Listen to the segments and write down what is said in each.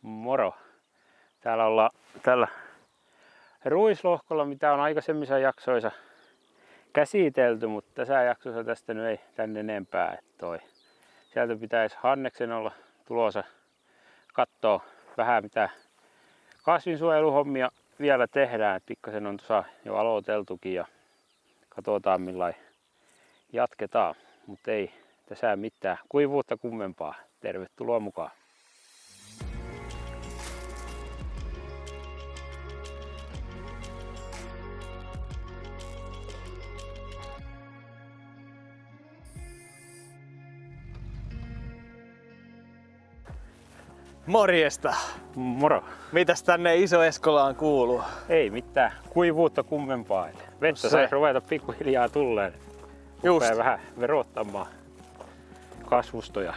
Moro! Täällä ollaan tällä ruislohkolla, mitä on aikaisemmissa jaksoissa käsitelty, mutta tässä jaksossa tästä nyt ei tänne enempää. Sieltä pitäisi Hanneksen olla tulossa katsoa vähän mitä kasvinsuojeluhommia vielä tehdään. Pikkasen on tuossa jo aloiteltukin ja katsotaan millain jatketaan, mutta ei tässä mitään kuivuutta kummempaa. Tervetuloa mukaan! Morjesta! Moro! Mitäs tänne Iso-Eskolaan kuuluu? Ei mitään kuivuutta kummempaa. Vettä saisi ruveta pikkuhiljaa tulleen. Just. Vähän verottamaan kasvustoja.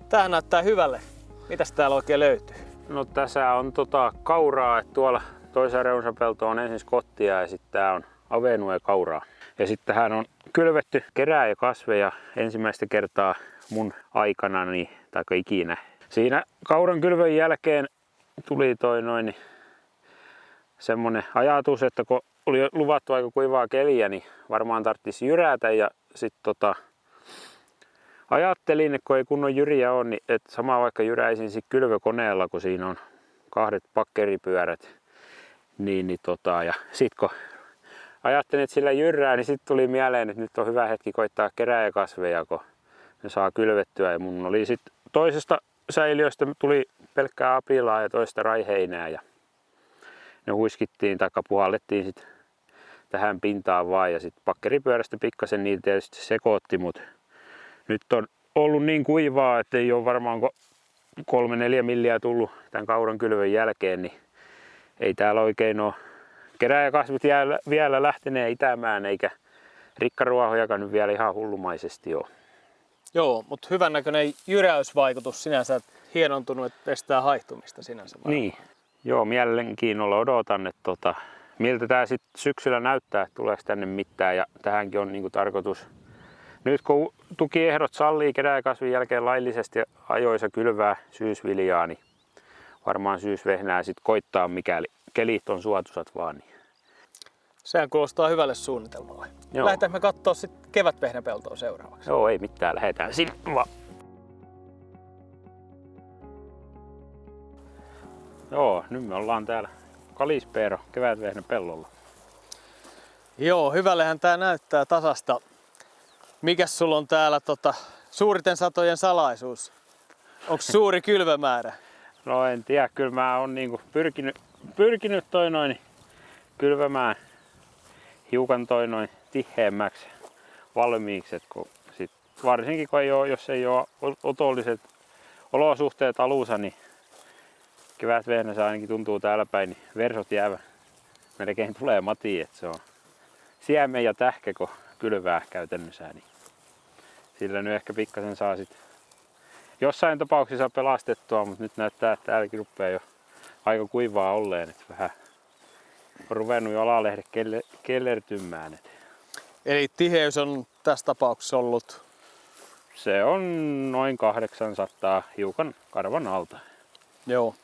Tää näyttää hyvälle. Mitäs täällä oikein löytyy? No tässä on kauraa, että tuolla toisella reunapelto on ensin skottia ja sitten tää on avenua ja kauraa. Ja sitten tähän on kylvetty kerääjäkasveja ensimmäistä kertaa mun aikanani tai ikinä. Siinä kauran kylvön jälkeen tuli semmonen ajatus, että kun oli luvattu aika kuivaa keliä, niin varmaan tarvitsisi jyrätä ja sitten ajattelin, että kun ei kunnon jyriä ole, niin että sama vaikka jyräisin sit kylvökoneella, kun siinä on 2 pakkeripyörät, ja sitten kun ajattelin, että sillä jyrää, niin sitten tuli mieleen, että nyt on hyvä hetki koittaa kerääjäkasveja, kun ne saa kylvettyä. Ja mun oli sitten toisesta säiliöstä tuli pelkkää aprilaa ja toista raiheinää ja ne huiskittiin tai puhallettiin sitten tähän pintaan vaan ja sitten pakkeripyörästä pikkasen niitä tietysti sekoitti, mutta nyt on ollut niin kuivaa, että ei ole varmaan 3-4 milliä tullut tämän kauran kylvön jälkeen, niin ei täällä oikein ole kerääjäkasvit vielä lähteneen itämään eikä rikkaruohojakaan nyt vielä ihan hullumaisesti ole. Joo, mutta hyvän näköinen jyräysvaikutus sinänsä, hienontunut, että estää haihtumista sinänsä. Niin, joo, mielenkiinnolla odotan, että miltä tää sitten syksyllä näyttää, että tuleeko tänne mitään ja tähänkin on niinku tarkoitus. Nyt kun tukiehdot sallii kerääjäkasvin jälkeen laillisesti ajoissa kylvää syysviljaa, niin varmaan syysvehnää sitten koittaa, mikäli kelit on suotuisat vaan. Niin. Sehän kuulostaa hyvälle suunnitelmalle. Joo. Lähdetäänkö me katsoa sitten kevätvehnäpeltoa seuraavaksi? Joo, ei mitään, lähdetään sinne vaan. Joo, nyt me ollaan täällä Kalispeero kevätvehnäpellolla. Joo, hyvällehän tää näyttää tasasta. Mikäs sulla on täällä suurten satojen salaisuus? Onko suuri kylvömäärä? No en tiedä, kyllä mä oon niinku pyrkinyt kylvämään hiukan tiheämmäksi valmiiksi, kun varsinkin kun jos ei ole otolliset olosuhteet alussa, niin kevätvehnässä ainakin tuntuu täällä päin, niin versot jäävät melkein tulee matiin, että se on siemen ja tähkä, kun kylvää käytännössä, niin sillä nyt ehkä pikkasen saa sit jossain tapauksessa pelastettua, mutta nyt näyttää, että täälläkin rupeaa jo aika kuivaa olleen, että vähän on ruvennut jo alalehdet kellertymään. Eli tiheys on tässä tapauksessa ollut? Se on noin 800 hiukan karvan alta. Joo.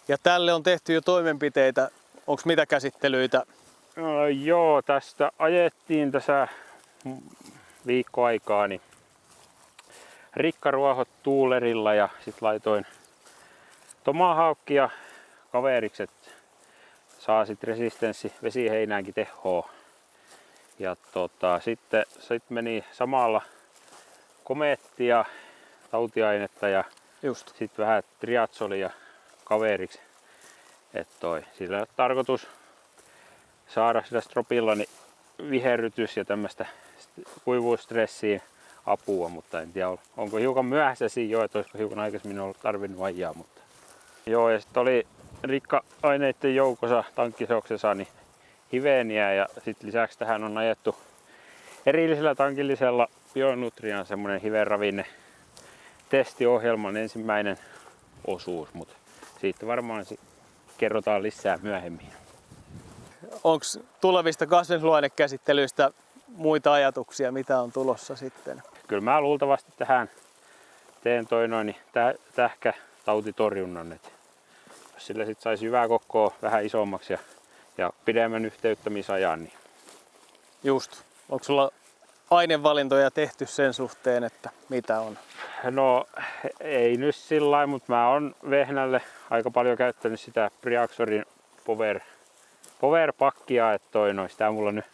Ja tälle on tehty jo toimenpiteitä. Onko mitä käsittelyitä? No, joo, tästä ajettiin tässä viikkoaikaa niin rikkaruohot tuulerilla ja sitten laitoin tomahawkia kaveriksi, että saa sitten resistenssi vesiheinäänkin tehoa. Ja sitten meni samalla komeettia, tautiainetta ja sitten vähän triatsolia kaveriksi. Sillä on tarkoitus saada sitä stropilla niin viherrytys ja tämmöistä kuivuusstressiin apua, mutta en tiedä onko hiukan myöhässä siinä jo, että olisiko hiukan aikaisemmin ollut tarvinnut vajaa. Mutta. Joo, ja sitten oli rikka-aineiden joukossa tankkisoksessa niin hiveeniä ja sitten lisäksi tähän on ajettu erillisellä tankillisella Bionutrian semmoinen hiveravinne testiohjelman ensimmäinen osuus, mutta siitä varmaan kerrotaan lisää myöhemmin. Onko tulevista kasvinsuojeluainekäsittelyistä muita ajatuksia, mitä on tulossa sitten? Kyllä mä luultavasti tähän teen tähkä tautitorjunnan. Et jos sillä sit saisi hyvää kokkoa vähän isommaksi ja pidemmän yhteyttämisajan, niin Just. Onko sulla ainevalintoja tehty sen suhteen, että mitä on? no ei nyt sillä lailla, mutta mä oon vehnälle aika paljon käyttänyt sitä Priaxorin Power-pakkia, että sitä mulla nyt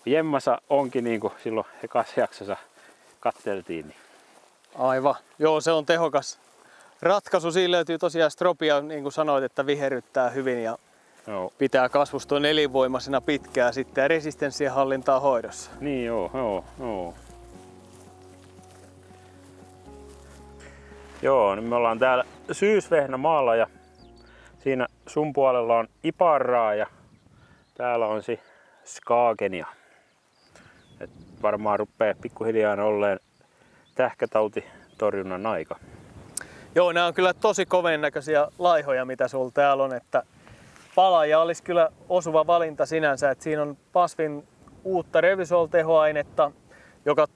jemmassa onkin niin kuin silloin ekassa jaksossa katteltiin. Niin. Aivan. Joo, se on tehokas ratkaisu. Siinä löytyy tosiaan stropia, niin kuin sanoit, että viherryttää hyvin ja Joo. pitää kasvuston elinvoimaisena pitkään sitten ja resistenssien hallintaa hoidossa. Niin joo. Joo, nyt me ollaan täällä syysvehnämaalla ja siinä sun puolella on Iparraa ja täällä on Skagenia. Et varmaan rupeaa pikkuhiljaa olleen tähkätautitorjunnan aika. Joo, nämä on kyllä tosi koven näköisiä laihoja, mitä sulla täällä on. Että palaaja olisi kyllä osuva valinta sinänsä. Että siinä on Pasvin uutta Revysol-tehoainetta, joka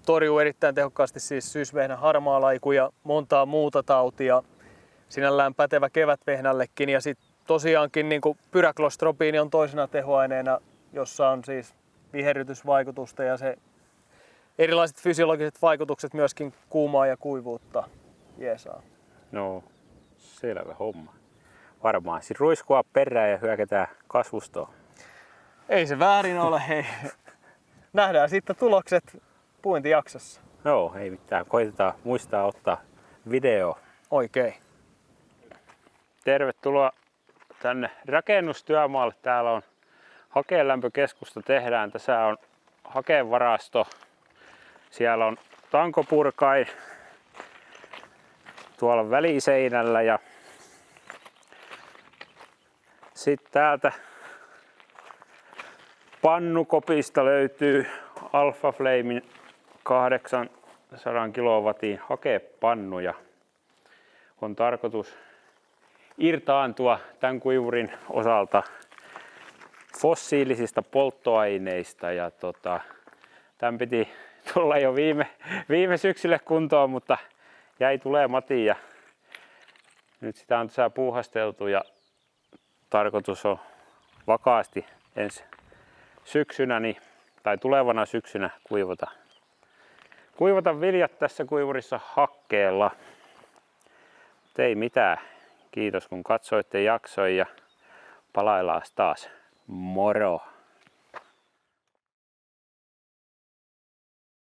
torjuu erittäin tehokkaasti siis syysvehnän harmaalaiku ja montaa muuta tautia. Sinällään pätevä kevätvehnällekin. Ja sitten tosiaankin niin pyräklostropiini on toisena tehoaineena, jossa on siis viherrytysvaikutusta ja se erilaiset fysiologiset vaikutukset myöskin kuumaa ja kuivuutta jeesaa. No, selvä homma. Varmaan sit ruiskua perään ja hyökätään kasvustoon. Ei se väärin ole, hei. Nähdään sitten tulokset puintijaksossa. Joo, ei mitään. Koitetaan muistaa ottaa video. Oikein. Tervetuloa tänne rakennustyömaalle. Täällä on hakeenlämpökeskusta tehdään. Tässä on hakevarasto. Siellä on tankopurkain tuolla väliseinällä ja sitten täältä pannukopista löytyy Alpha Flamen 800 kilowattin hakepannuja. On tarkoitus irtaantua tämän kuivurin osalta fossiilisista polttoaineista ja tämän piti tulla jo viime syksylle kuntoon, mutta jäi tulematta ja nyt sitä on tässä puuhasteltu ja tarkoitus on vakaasti ensi syksynä tai tulevana syksynä kuivata viljat tässä kuivurissa hakkeella. Mut ei mitään. Kiitos kun katsoitte jaksoin ja palaillaan taas. Moro!